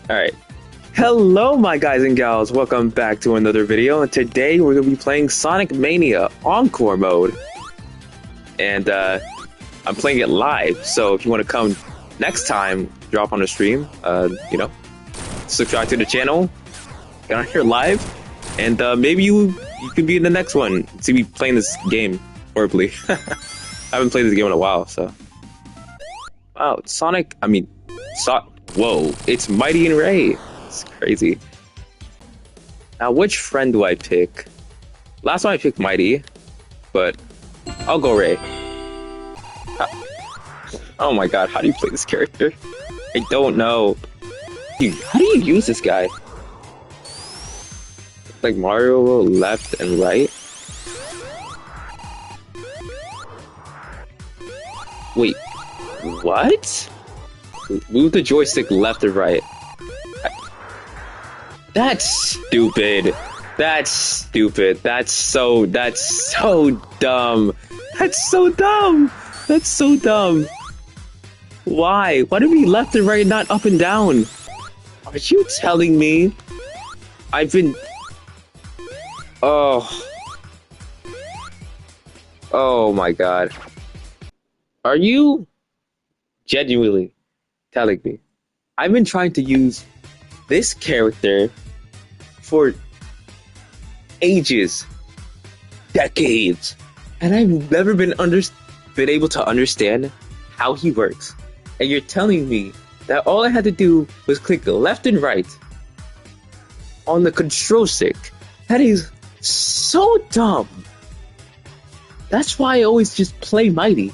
Alright. Hello, my guys and gals. Welcome back to another video. And today we're going to be playing Sonic Mania Encore mode. And I'm playing it live. So if you want to come next time, drop on the stream, subscribe to the channel, get on here live, and maybe you could be in the next one. See me playing this game horribly. I haven't played this game in a while, so. Wow, whoa, it's Mighty and Ray. It's crazy. Now, which friend do I pick? Last time I picked Mighty, but I'll go Ray. Oh my god, how do you play this character? I don't know. How do you use this guy? Like Mario left and right? Wait, what? Move the joystick left or right. That's stupid. That's stupid. That's so dumb. That's so dumb. That's so dumb. Why? Why do we left and right, not up and down? Are you telling me I've been... Oh my god. Are you genuinely telling me I've been trying to use this character for ages, decades, and I've never been able to understand how he works? And you're telling me that all I had to do was click left and right on the control stick? That is so dumb. That's why I always just play Mighty.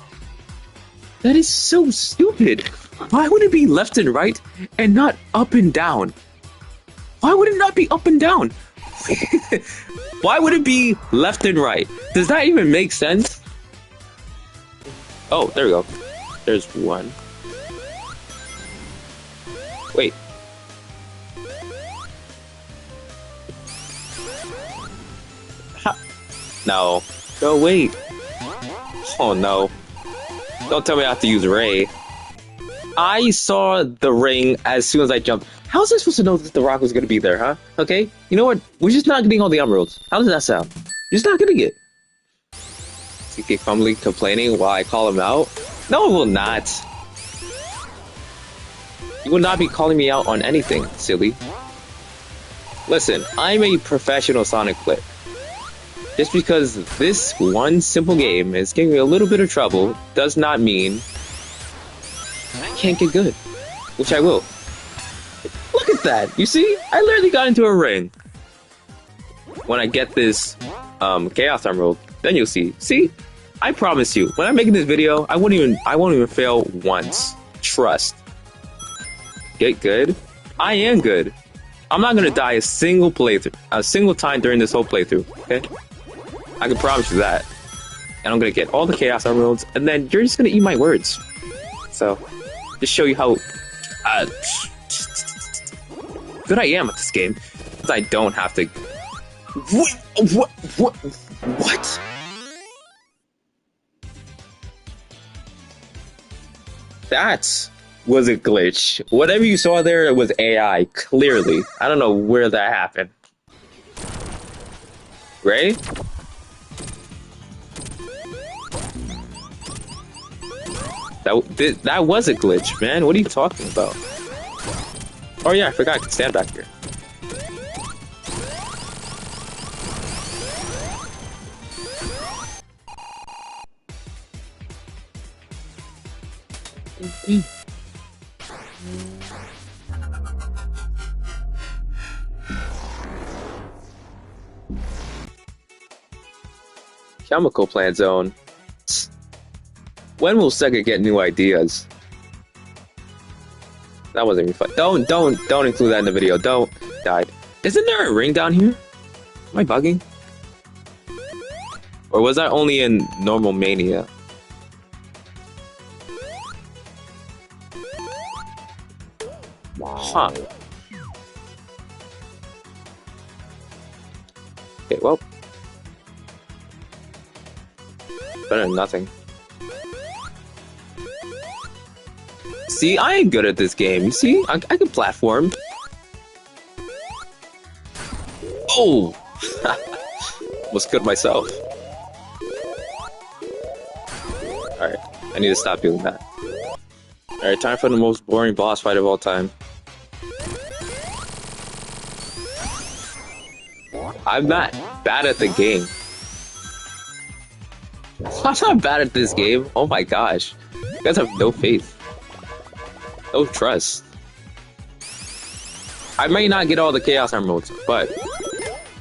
That is so stupid. Why would it be left and right and not up and down? Why would it not be up and down? Why would it be left and right? Does that even make sense? Oh, there we go. There's one. Wait. No. No, wait. Oh no. Don't tell me I have to use Ray. I saw the ring as soon as I jumped. How was I supposed to know that the rock was going to be there, huh? Okay, you know what? We're just not getting all the emeralds. How does that sound? You're just not getting it. CK fumbly complaining while I call him out? No, it will not. You will not be calling me out on anything, silly. Listen, I'm a professional Sonic player. Just because this one simple game is giving me a little bit of trouble does not mean I can't get good, which I will. Look at that! You see? I literally got into a ring. When I get this Chaos Emerald, then you'll see. See? I promise you, when I'm making this video, I won't even fail once. Trust. Get good? I am good. I'm not gonna die a single time during this whole playthrough, okay? I can promise you that. And I'm gonna get all the Chaos Emeralds, and then you're just gonna eat my words. So, just show you how good I am at this game. I don't have to... What? That was a glitch. Whatever you saw there, it was AI, clearly. I don't know where that happened. Ray? That was a glitch, man. What are you talking about? Oh yeah, I forgot I could stand back here. Chemical plant zone. When will Sega get new ideas? That wasn't even fun. Don't include that in the video. Don't. Died. Isn't there a ring down here? Am I bugging? Or was that only in normal Mania? Huh. Okay, well. Better than nothing. see, I ain't good at this game. You see, I can platform. Oh! Almost killed myself. Alright, I need to stop doing that. Alright, time for the most boring boss fight of all time. I'm not bad at the game. I'm not bad at this game. Oh my gosh. You guys have no faith. No trust. I may not get all the Chaos Emeralds, but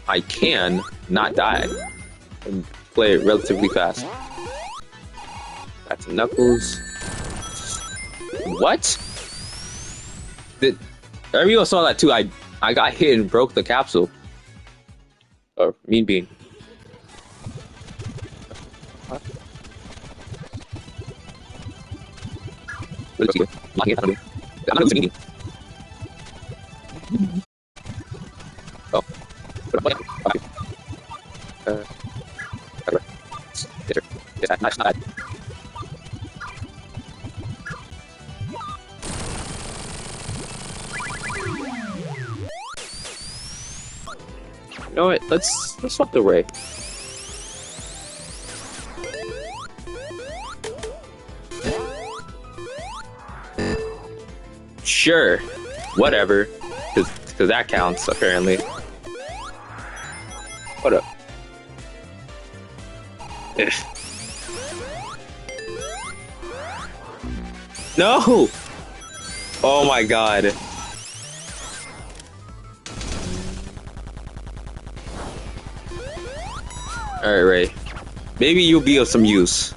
I can not die and play it relatively fast. Back to Knuckles. What? Everyone saw that too. I got hit and broke the capsule. Or Mean Bean. What? I'm not losing. Oh. You know what? Let's swap the Ray. Sure, whatever, because that counts apparently. What up? No! Oh my god. Alright, Ray. Maybe you'll be of some use.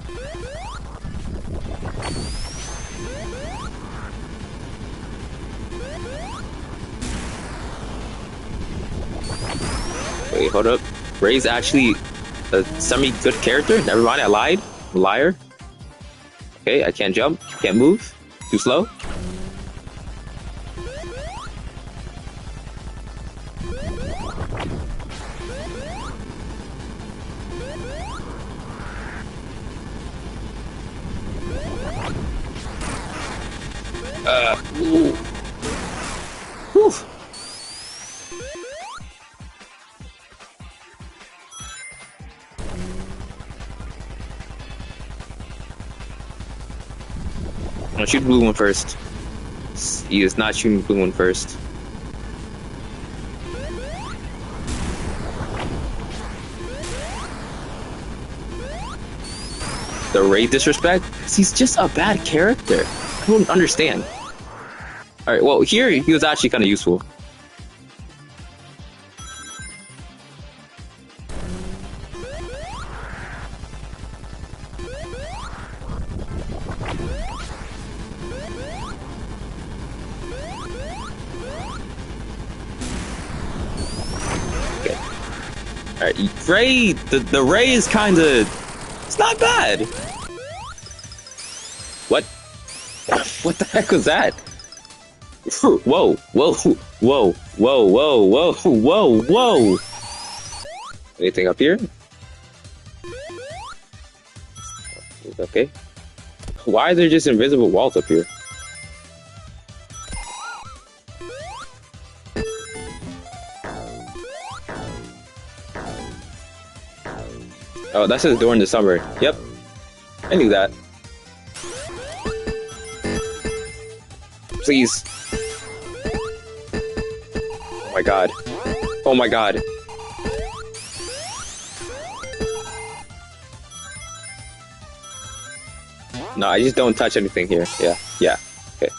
Wait, hold up. Ray's actually a semi-good character? Never mind, I lied. I'm a liar. Okay, I can't jump. Can't move. Too slow. Ooh. Whew. I'm gonna shoot the blue one first. He is not shooting the blue one first. The Ray disrespect? He's just a bad character. I don't understand. Alright, well, here he was actually kind of useful. Okay. Alright, Ray, the Ray is kind of... It's not bad. What? What the heck was that? Whoa, whoa, whoa, whoa, whoa, whoa, whoa. Anything up here? Okay. Why are there just invisible walls up here? Oh, that says during the summer. Yep. I knew that. Please. Oh my god. Oh my god. No, I just don't touch anything here. Yeah, yeah. Okay.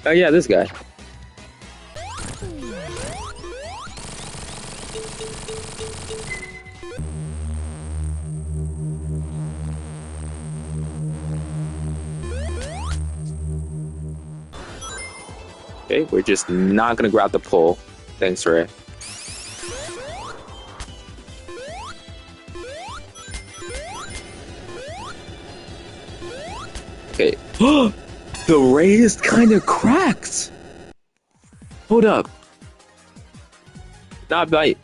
Oh yeah, this guy. Okay, we're just not gonna grab the pole. Thanks, Ray. Okay. The Ray is kind of cracked. Hold up.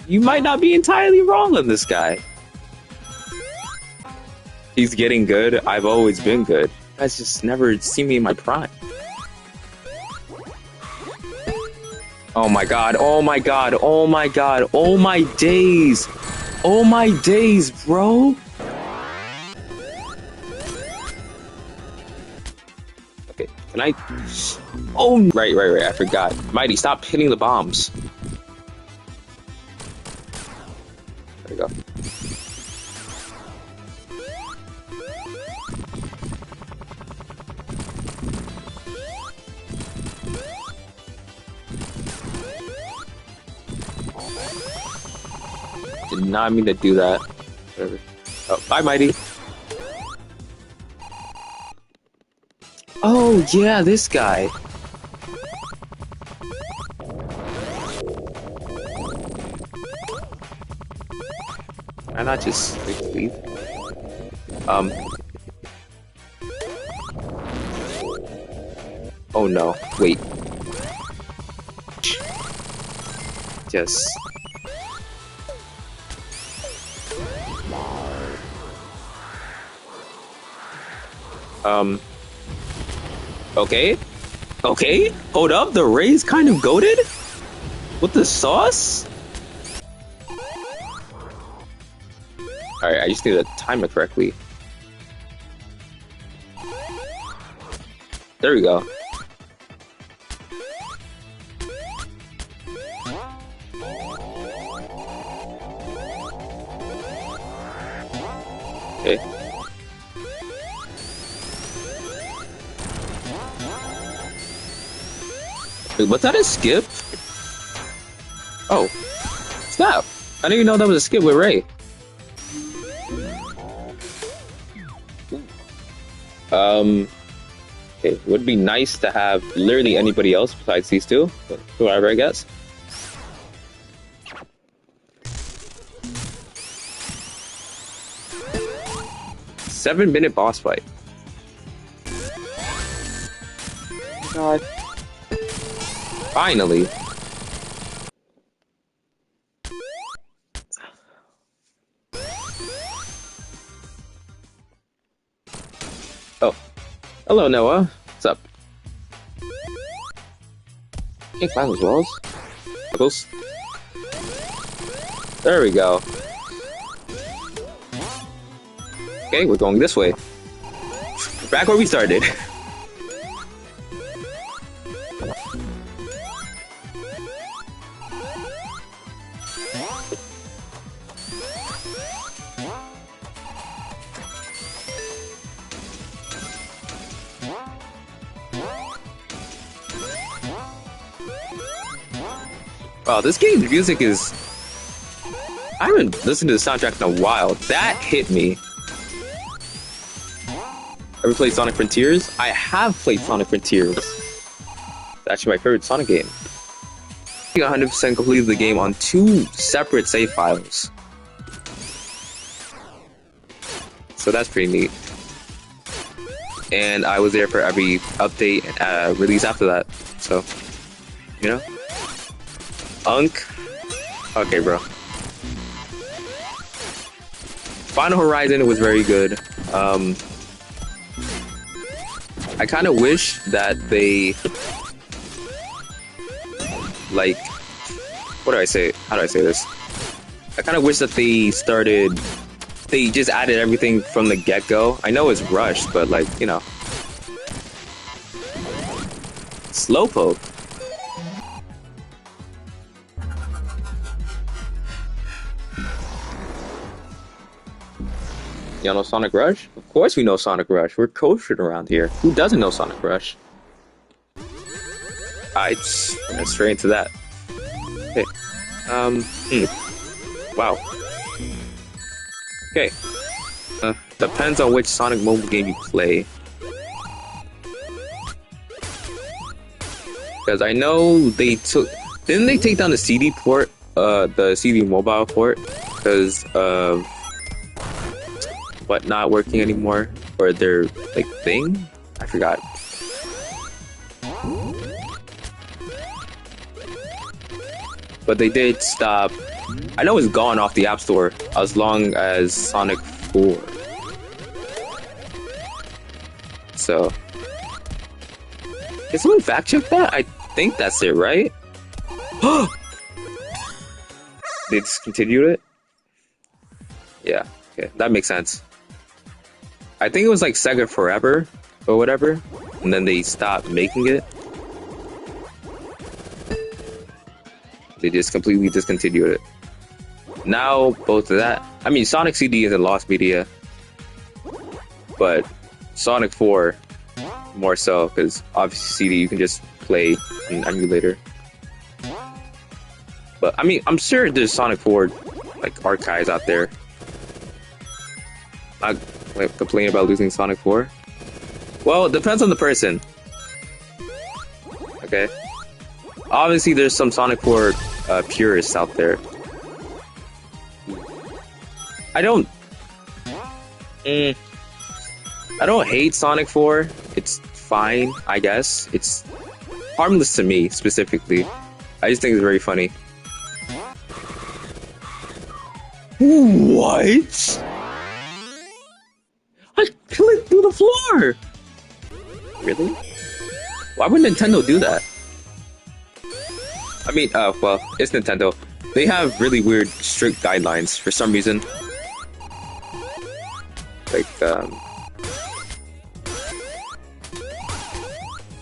you might not be entirely wrong on this guy. He's getting good. I've always been good. You guys just never seen me in my prime. Oh my god, oh my god, oh my god, oh my days. Oh my days, bro. Okay, can I... Oh, right, I forgot. Mighty, stop hitting the bombs. There we go. Did not mean to do that. Whatever. Oh, bye, Mighty. Oh, yeah, this guy. Can I not just leave? Oh no, wait. Yes. Okay. Okay, hold up, the Ray's kind of goated? With the sauce? Alright, I just need to time it correctly. There we go. Okay. Wait, was that a skip? Oh. Snap! I didn't even know that was a skip with Ray. Okay, it would be nice to have literally anybody else besides these two, but whatever, I guess. Seven-minute boss fight. God. Finally. Oh. Hello, Noah. What's up? Can't climb those walls. Close. There we go. Okay, we're going this way. Back where we started. Wow, this game's music is... I haven't listened to the soundtrack in a while. That hit me. Ever played Sonic Frontiers? I have played Sonic Frontiers. It's actually my favorite Sonic game. I 100% completed the game on 2 separate save files. So that's pretty neat. And I was there for every update and release after that. So, you know? Unk. Okay, bro. Final Horizon was very good. I kind of wish that they, like, what do I say? How do I say this? I kind of wish that they just added everything from the get-go. I know it's rushed, but like, you know. Slowpoke. Y'all know Sonic Rush? Of course we know Sonic Rush. We're cultured around here. Who doesn't know Sonic Rush? Alright, let's straight into that. Okay. Wow. Okay. Depends on which Sonic mobile game you play. Because I know they took... Didn't they take down the CD port? The CD mobile port? Because of... what, not working anymore? Or their, like, thing? I forgot. but they did stop. I know it's gone off the App Store as long as Sonic 4. So, can someone fact check that? I think that's it, right? They discontinued it? Yeah, okay, that makes sense. I think it was like Sega Forever or whatever, and then they stopped making it. They just completely discontinued it. Now, both of that. I mean, Sonic CD is a lost media, but Sonic 4 more so, because obviously CD you can just play an emulator. But I mean, I'm sure there's Sonic 4 like archives out there. Not like complaining about losing Sonic 4. Well, it depends on the person. Okay. Obviously, there's some Sonic 4 purists out there. I don't hate Sonic 4. It's fine, I guess. It's harmless to me, specifically. I just think it's very funny. What? I clicked through the floor! Really? Why would Nintendo do that? I mean, well, it's Nintendo. They have really weird, strict guidelines for some reason. Like,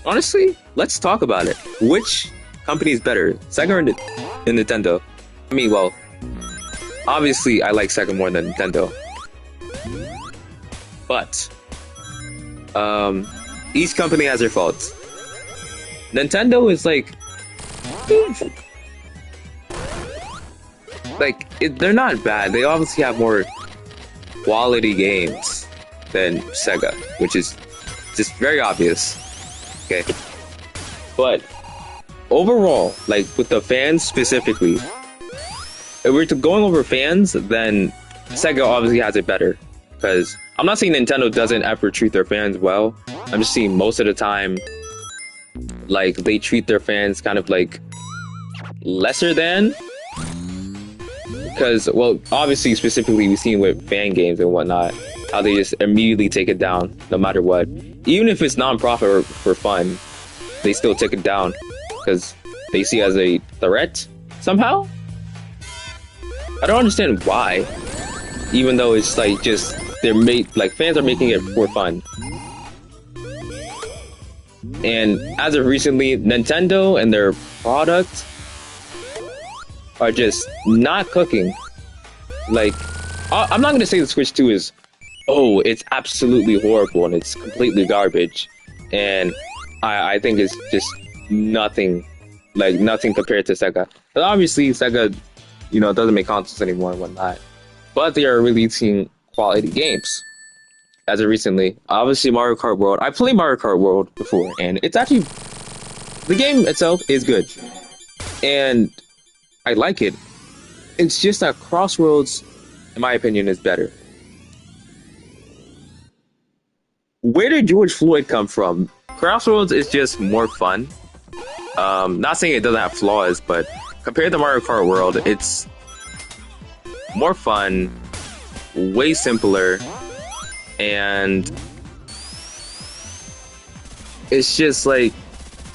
honestly, let's talk about it. Which company is better, Sega or Nintendo? I mean, well, obviously I like Sega more than Nintendo. But, each company has their faults. Nintendo is like, they're not bad. They obviously have more quality games than Sega, which is just very obvious. Okay, but overall, like with the fans specifically, if we're going over fans, then Sega obviously has it better. Because I'm not saying Nintendo doesn't ever treat their fans well. I'm just saying most of the time, like they treat their fans kind of like lesser than. Because, well, obviously, specifically, we've seen with fan games and whatnot, how they just immediately take it down, no matter what. Even if it's non-profit or for fun, they still take it down, because they see it as a threat, somehow? I don't understand why, even though it's like just, fans are making it for fun. And as of recently, Nintendo and their product are just not cooking. Like, I'm not gonna say the Switch 2 is, oh, it's absolutely horrible and it's completely garbage, and I think it's just nothing compared to Sega. But obviously, Sega, doesn't make consoles anymore and whatnot, but they are releasing quality games. As of recently, obviously Mario Kart World. I played Mario Kart World before, and it's actually, the game itself is good, and I like it. It's just that Crossroads, in my opinion, is better. Where did George Floyd come from? Crossroads is just more fun. Not saying it doesn't have flaws, but compared to Mario Kart World, it's more fun, way simpler, and it's just like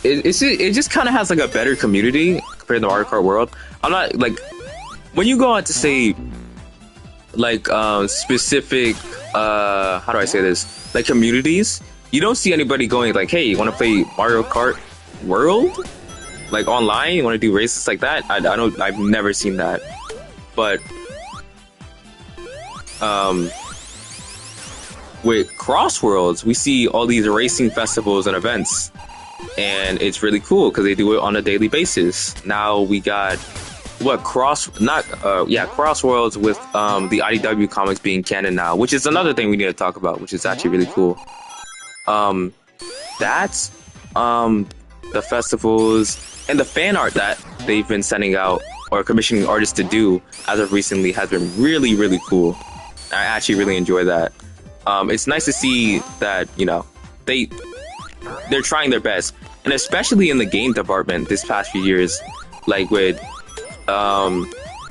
it just kind of has like a better community compared to Mario Kart World. I'm not like, when you go out to say like specific how do I say this, like communities, you don't see anybody going like, hey, you want to play Mario Kart World like online, you want to do races like that? I've never seen that. But with Crossworlds, we see all these racing festivals and events, and it's really cool because they do it on a daily basis. Now we got Crossworlds with the IDW comics being canon now, which is another thing we need to talk about, which is actually really cool. That's the festivals and the fan art that they've been sending out or commissioning artists to do as of recently has been really, really cool. I actually really enjoy that. It's nice to see that, they're trying their best, and especially in the game department this past few years, like with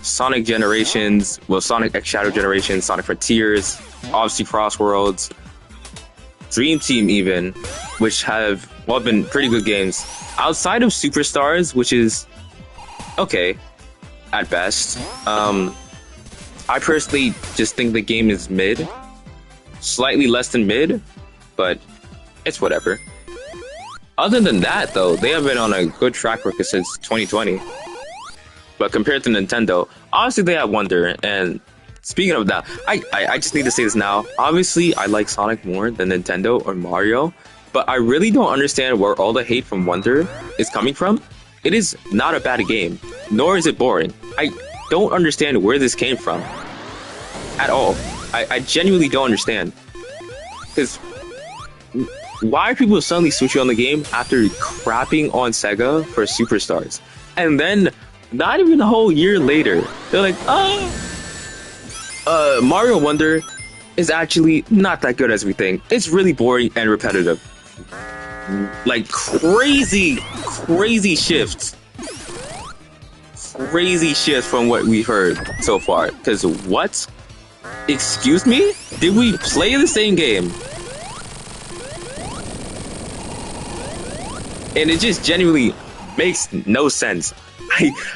Sonic Generations, well, Sonic X Shadow Generations, Sonic Frontiers, obviously Cross Worlds, Dream Team even, which have all been pretty good games. Outside of Superstars, which is okay at best, I personally just think the game is mid, slightly less than mid, but it's whatever. Other than that, though, they have been on a good track record since 2020. But compared to Nintendo, obviously they have Wonder. And speaking of that, I just need to say this now. Obviously, I like Sonic more than Nintendo or Mario, but I really don't understand where all the hate from Wonder is coming from. It is not a bad game, nor is it boring. I don't understand where this came from at all. I genuinely don't understand. Because why are people suddenly switching on the game after crapping on Sega for Superstars? And then, not even a whole year later, they're like, Mario Wonder is actually not that good as we think. It's really boring and repetitive. Like, crazy shifts. Crazy shifts from what we've heard so far. Because what? Excuse me? Did we play the same game? And it just genuinely makes no sense.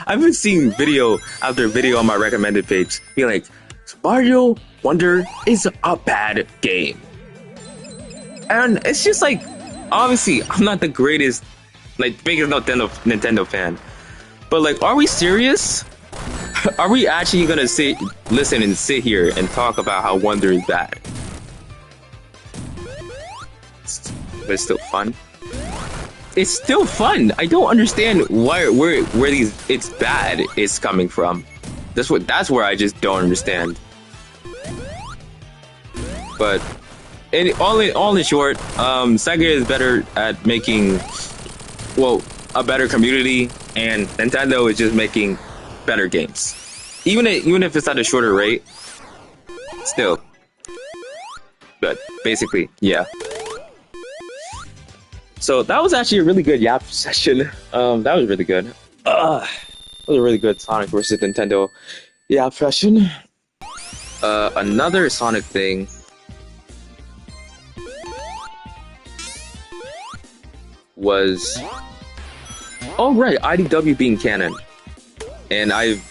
I've been seeing video after video on my recommended page being like, Mario Wonder is a bad game. And it's just like, obviously, I'm not the greatest, like, biggest Nintendo fan. But like, are we serious? Are we actually gonna listen and sit here and talk about how Wonder is bad? But it's still fun. It's still fun. I don't understand where these it's bad is coming from. That's where I just don't understand. But all in short, Sega is better at making, well, a better community, and Nintendo is just making better games. Even if it's at a shorter rate, still. But basically, yeah. So that was actually a really good yap session. That was really good. That was a really good Sonic versus Nintendo yap session. Another Sonic thing was, oh right, IDW being canon, and I've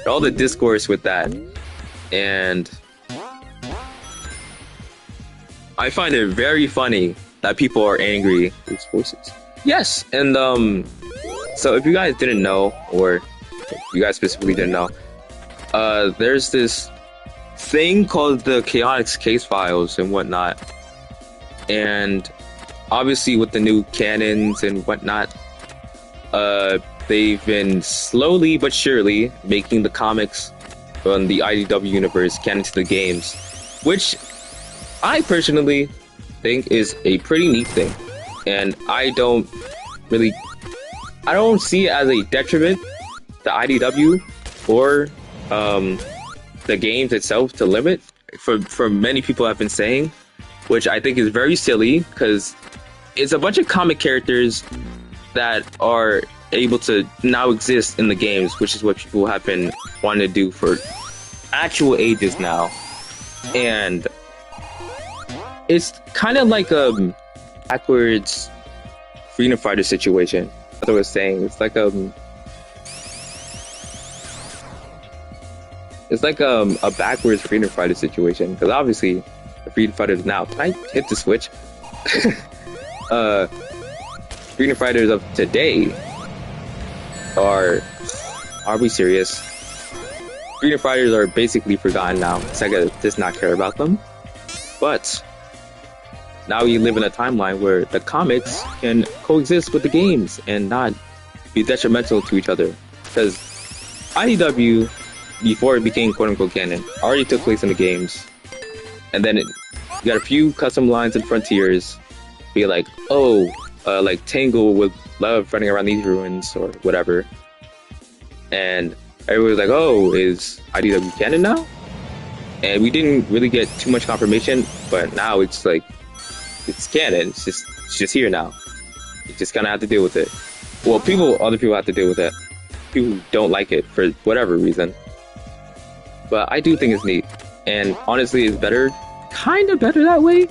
all the discourse with that, and I find it very funny that people are angry with these voices. Yes, and so if you guys didn't know, or if you guys specifically didn't know, there's this thing called the Chaotix case files and whatnot, and obviously with the new canons and whatnot, they've been slowly but surely making the comics on the IDW universe canon to the games, which I personally think is a pretty neat thing, and I don't see it as a detriment to IDW or the games itself to limit, for many people have been saying, which I think is very silly, because it's a bunch of comic characters that are able to now exist in the games, which is what people have been wanting to do for actual ages now. And it's kind of like a backwards Freedom Fighter situation. That's what I was saying. It's like a backwards Freedom Fighter situation, because obviously the Freedom Fighters now. Can I hit the switch? Freedom Fighters of today are we serious? Freedom Fighters are basically forgotten now. Sega does not care about them. But now we live in a timeline where the comics can coexist with the games and not be detrimental to each other. Because IDW, before it became quote-unquote canon, already took place in the games. And then you got a few custom lines and Frontiers. Be like, oh, like Tangle would love running around these ruins or whatever. And everybody was like, oh, is IDW canon now? And we didn't really get too much confirmation, but now it's like, it's canon. It's just here now. You just kind of have to deal with it. Well, other people have to deal with it. people don't like it for whatever reason. But I do think it's neat. And honestly, it's better, kind of better that way.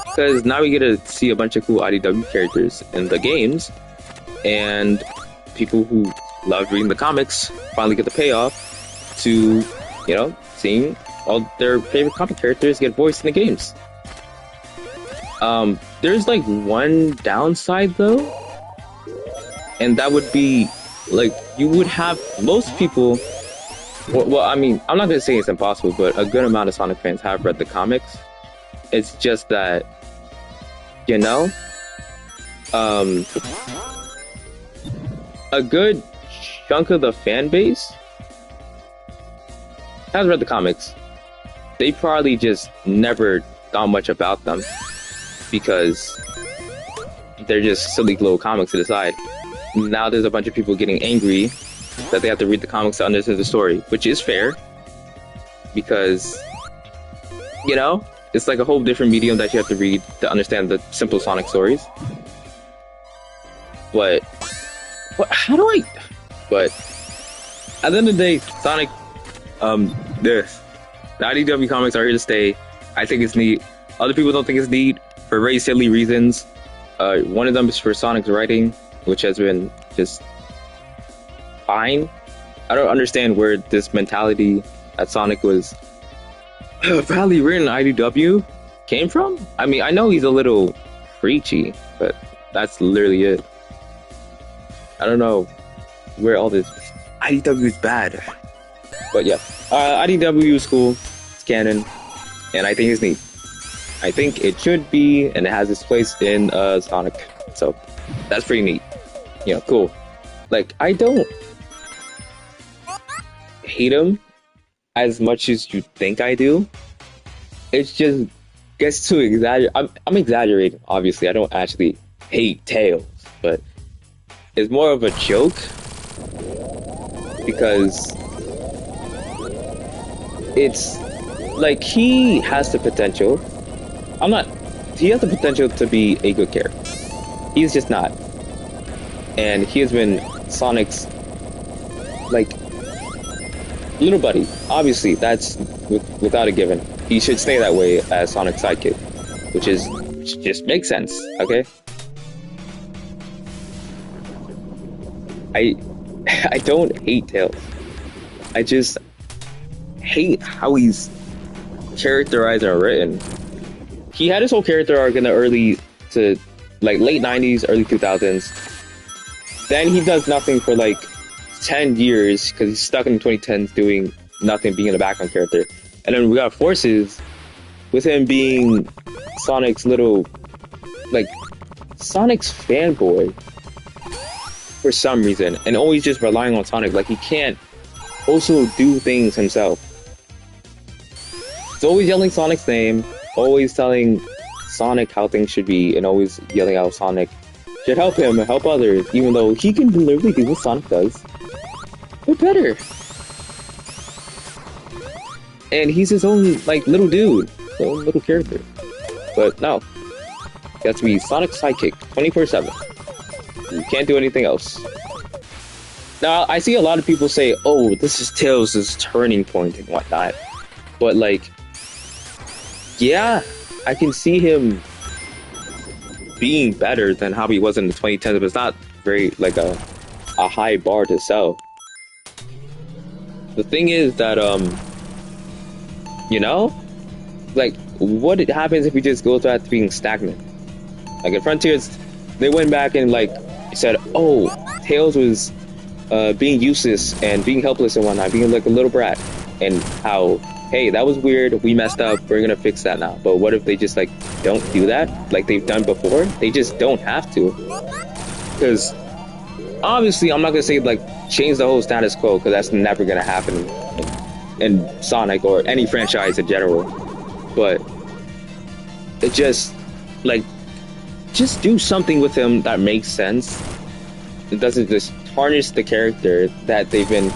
Because now we get to see a bunch of cool IDW characters in the games. And people who love reading the comics finally get the payoff to, you know, seeing all their favorite comic characters get voiced in the games. There's like one downside though, and that would be like you would have most people. Well, I mean, I'm not gonna say it's impossible, but a good amount of Sonic fans have read the comics. It's just that, you know, a good chunk of the fan base has read the comics. They probably just never thought much about them because they're just silly little comics to decide. Now there's a bunch of people getting angry that they have to read the comics to understand the story, which is fair because, you know, it's like a whole different medium that you have to read to understand the simple Sonic stories. But how do I? But at the end of the day, Sonic, the IDW comics are here to stay. I think it's neat. Other people don't think it's neat for very silly reasons. One of them is for Sonic's writing, which has been just fine. I don't understand where this mentality that Sonic was badly written in IDW came from. I mean, I know he's a little preachy, but that's literally it. I don't know where all this IDW is bad. But yeah, IDW is cool. It's canon, and I think it's neat. I think it should be, and it has its place in Sonic. So that's pretty neat. You know, cool. Like, I don't hate him as much as you think I do. It just gets too exaggerated. I'm exaggerating, obviously. I don't actually hate Tails, but it's more of a joke because it's like he has the potential. He has the potential to be a good character. He's just not. And he has been Sonic's, like, little buddy. Obviously, that's without a given. He should stay that way as Sonic's sidekick, which just makes sense, okay? I don't hate Tails. I just hate how he's characterized and written. He had his whole character arc in the early to like late 90s, early 2000s. Then he does nothing for like 10 years because he's stuck in the 2010s doing nothing, being a background character. And then we got Forces with him being Sonic's little, like, Sonic's fanboy for some reason, and always just relying on Sonic. Like, he can't also do things himself. He's always yelling Sonic's name, always telling Sonic how things should be, and always yelling out Sonic should help him, help others, even though he can literally do what Sonic does, but better. And he's his own, like, little dude, his own little character. But no, he has to be Sonic's sidekick 24/7. You can't do anything else. Now, I see a lot of people say, oh, this is Tails' turning point and whatnot. But, like, yeah, I can see him being better than how he was in the 2010s, but it's not very, like, a high bar to sell. The thing is that, you know, like, what happens if he just goes back to being stagnant? Like, in Frontiers, they went back and, like, said, oh, Tails was being useless and being helpless and whatnot, being like a little brat, and how, hey, that was weird, we messed up, we're gonna fix that now. But what if they just, like, don't do that like they've done before? They just don't have to. Because obviously, I'm not gonna say, like, change the whole status quo, because that's never gonna happen in Sonic or any franchise in general. But it just, like, just do something with him that makes sense. It doesn't just tarnish the character that they've been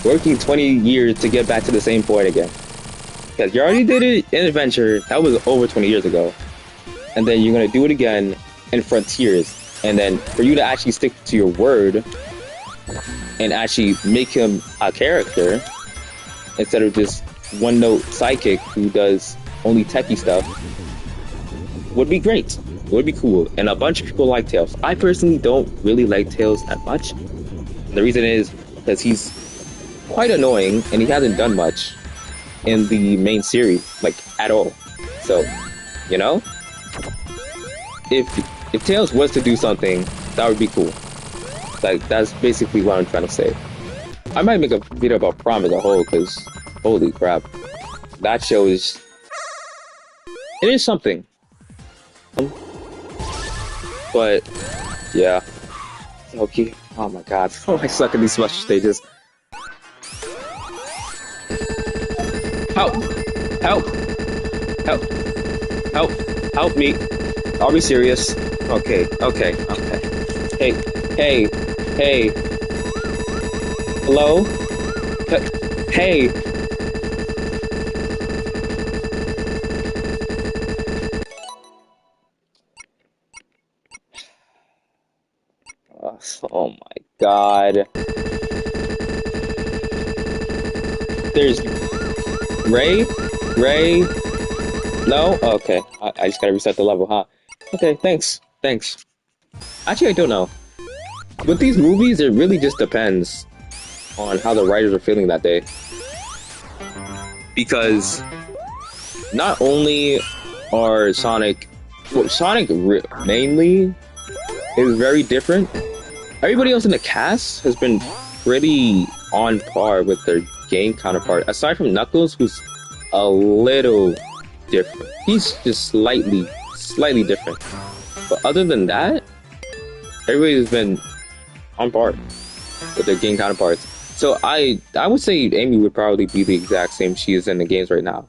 working 20 years to get back to the same point again. Because you already did it in Adventure, that was over 20 years ago. And then you're going to do it again in Frontiers. And then for you to actually stick to your word and actually make him a character instead of just one-note sidekick who does only techie stuff would be great. It would be cool. And a bunch of people like Tails. I personally don't really like Tails that much. And the reason is because he's quite annoying and he hasn't done much in the main series, like at all. So, you know, if Tails was to do something, that would be cool. Like, that's basically what I'm trying to say. I might make a video about Prom as a whole, because holy crap, that show is, it is something. But yeah, okay. Oh my god, oh, I suck at these special stages. Help! Help! Help! Help! Help me! Are we serious? Okay, okay, okay. Hey, hey, hey. Hello? Hey! Oh my god. There's Ray? Ray? No? Okay. I just gotta reset the level, huh? Okay, thanks. Thanks. Actually, I don't know. With these movies, it really just depends on how the writers are feeling that day. Because not only are Sonic... Well, Sonic mainly is very different. Everybody else in the cast has been pretty on par with their game counterpart, aside from Knuckles, who's a little different. He's just slightly different. But other than that, everybody's been on par with their game counterparts. So I would say Amy would probably be the exact same she is in the games right now.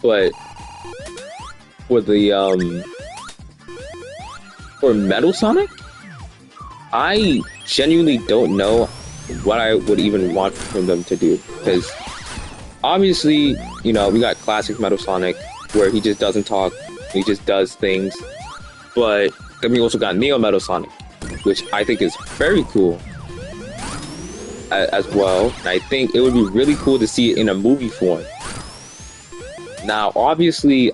But for the for Metal Sonic, I genuinely don't know what I would even want from them to do, because obviously, you know, we got classic Metal Sonic where he just doesn't talk, he just does things. But then we also got Neo Metal Sonic, which I think is very cool as well. And I think it would be really cool to see it in a movie form. Now, obviously,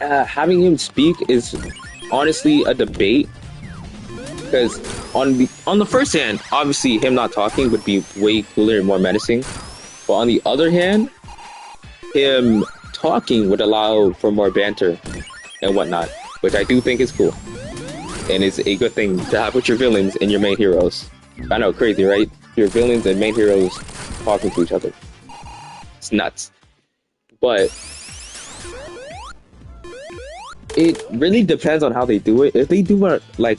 having him speak is honestly a debate, because on the first hand, obviously him not talking would be way cooler and more menacing. But on the other hand, him talking would allow for more banter and whatnot, which I do think is cool. And it's a good thing to have with your villains and your main heroes. I know, crazy, right? Your villains and main heroes talking to each other. It's nuts. But it really depends on how they do it. If they do it like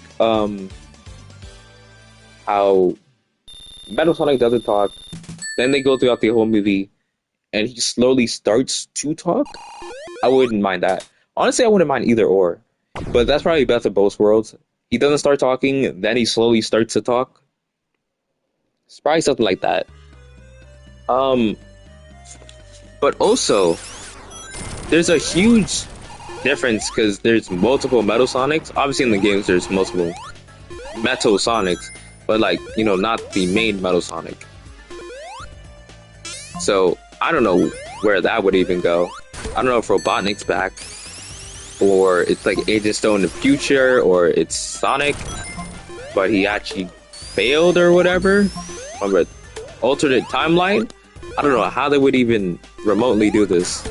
how Metal Sonic doesn't talk, then they go throughout the whole movie and he slowly starts to talk, I wouldn't mind that. Honestly, I wouldn't mind either or. But that's probably best of both worlds. He doesn't start talking, then he slowly starts to talk. It's probably something like that. But also, there's a huge difference because there's multiple Metal Sonics. Obviously in the games there's multiple Metal Sonics, but like, you know, not the main Metal Sonic. So I don't know where that would even go. I don't know if Robotnik's back, or it's like Agent Stone in the future, or it's Sonic, but he actually failed or whatever, or an alternate timeline. I don't know how they would even remotely do this,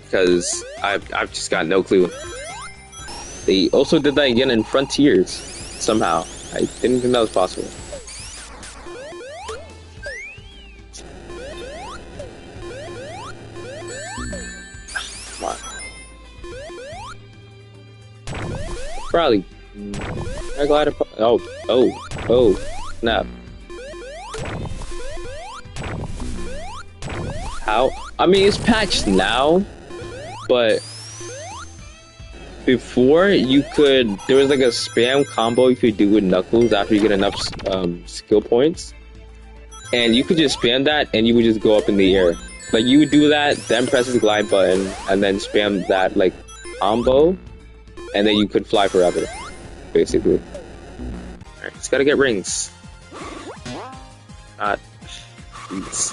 because I've just got no clue. They also did that again in Frontiers somehow. I didn't think that was possible. Come on. Probably. I glide up. Oh, snap. How? I mean, it's patched now, but before you could, there was like a spam combo you could do with Knuckles after you get enough skill points, and you could just spam that and you would just go up in the air. Like, you would do that, then press the glide button, and then spam that like combo, and then you could fly forever. basically. Alright, just gotta get rings. Please.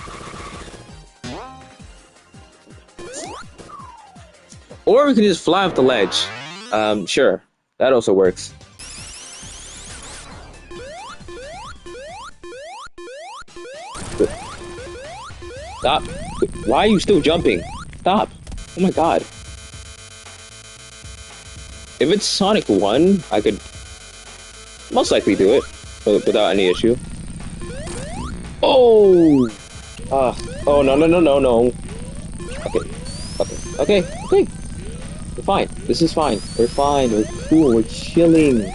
Or we can just fly off the ledge. Sure. That also works. Stop. Why are you still jumping? Stop. Oh my god. If it's Sonic 1, I could most likely do it without any issue. Oh! Oh, no, no, no, no, no. Okay. Okay. Okay. Okay. We're fine. This is fine. We're fine. We're cool. We're chilling.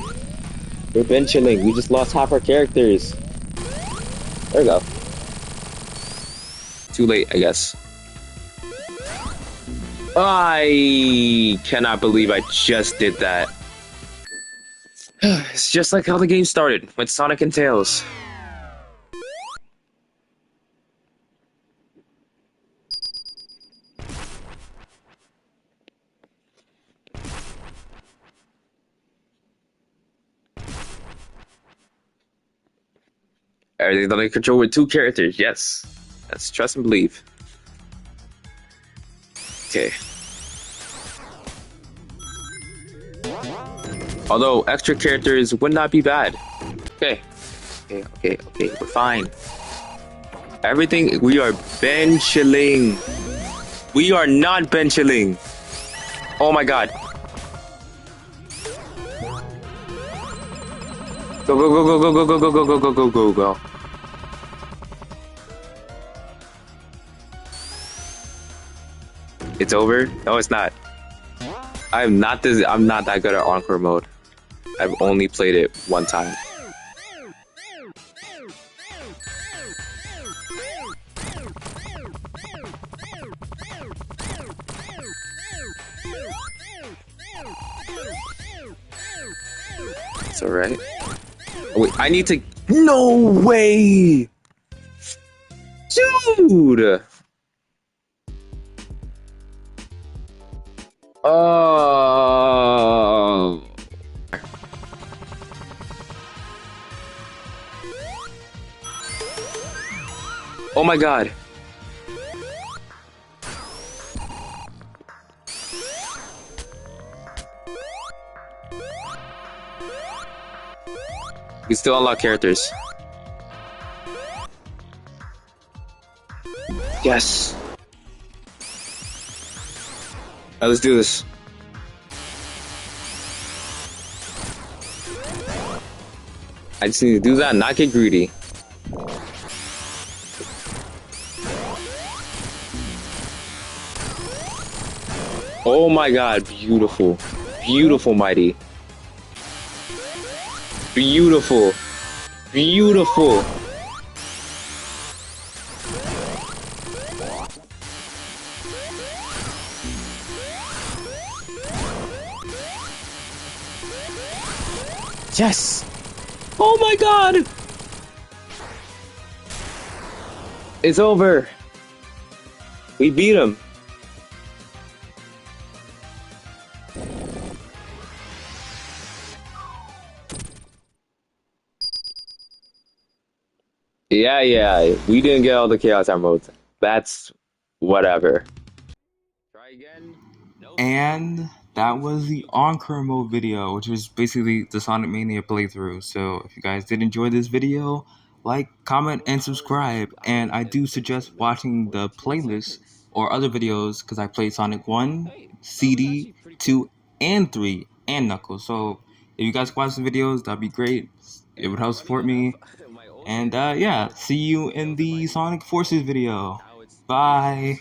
We've been chilling. We just lost half our characters. There we go. Too late, I guess. I cannot believe I just did that. It's just like how the game started, with Sonic and Tails. Everything's under control with 2 characters, yes. That's trust and believe. Okay. Although extra characters would not be bad. Okay. Okay, we're fine. Everything, we are benchling. We are not benchling. Oh my god. Go, go, go, go, go, go, go, go, go, go, go, go, go. It's over? No, it's not. I'm not that good at Encore mode. I've only played it one time. It's alright. Oh, wait, I need to. No way! Dude! Oh. Oh my god. We still unlock characters. Yes. Alright, let's do this. I just need to do that and not get greedy. Oh my god, beautiful. Beautiful, Mighty. Beautiful. Beautiful. Yes! Oh my god! It's over. We beat him. Yeah, we didn't get all the Chaos Emeralds. That's whatever. Try again. And that was the Encore mode video, which was basically the Sonic Mania playthrough. So if you guys did enjoy this video, like, comment, and subscribe. And I do suggest watching the playlist or other videos because I played Sonic 1, CD, 2, and 3, and Knuckles. So if you guys watch the videos, that'd be great. It would help support me. And yeah, see you in the Sonic Forces video. Bye.